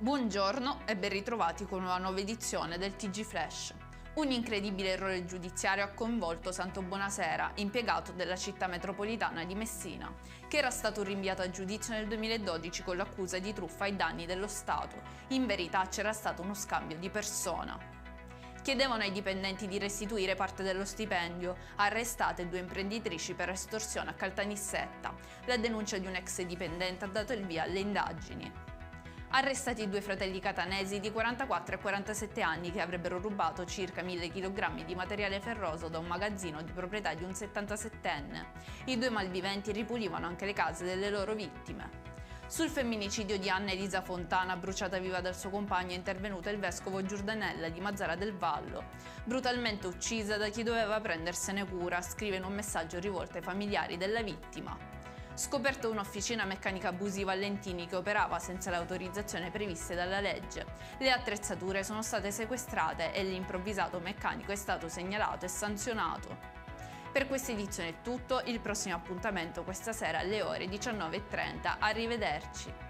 Buongiorno e ben ritrovati con una nuova edizione del TG Flash. Un incredibile errore giudiziario ha coinvolto Santo Bonasera, impiegato della città metropolitana di Messina, che era stato rinviato a giudizio nel 2012 con l'accusa di truffa ai danni dello Stato. In verità c'era stato uno scambio di persona. Chiedevano ai dipendenti di restituire parte dello stipendio, arrestate due imprenditrici per estorsione a Caltanissetta. La denuncia di un ex dipendente ha dato il via alle indagini. Arrestati due fratelli catanesi di 44 e 47 anni che avrebbero rubato circa 1000 kg di materiale ferroso da un magazzino di proprietà di un 77enne. I due malviventi ripulivano anche le case delle loro vittime. Sul femminicidio di Anna Elisa Fontana, bruciata viva dal suo compagno, è intervenuto il vescovo Giordanella di Mazzara del Vallo. Brutalmente uccisa da chi doveva prendersene cura, scrive in un messaggio rivolto ai familiari della vittima. Scoperto un'officina meccanica abusiva a Lentini che operava senza le autorizzazioni previste dalla legge. Le attrezzature sono state sequestrate e l'improvvisato meccanico è stato segnalato e sanzionato. Per questa edizione è tutto, il prossimo appuntamento questa sera alle ore 19:30. Arrivederci.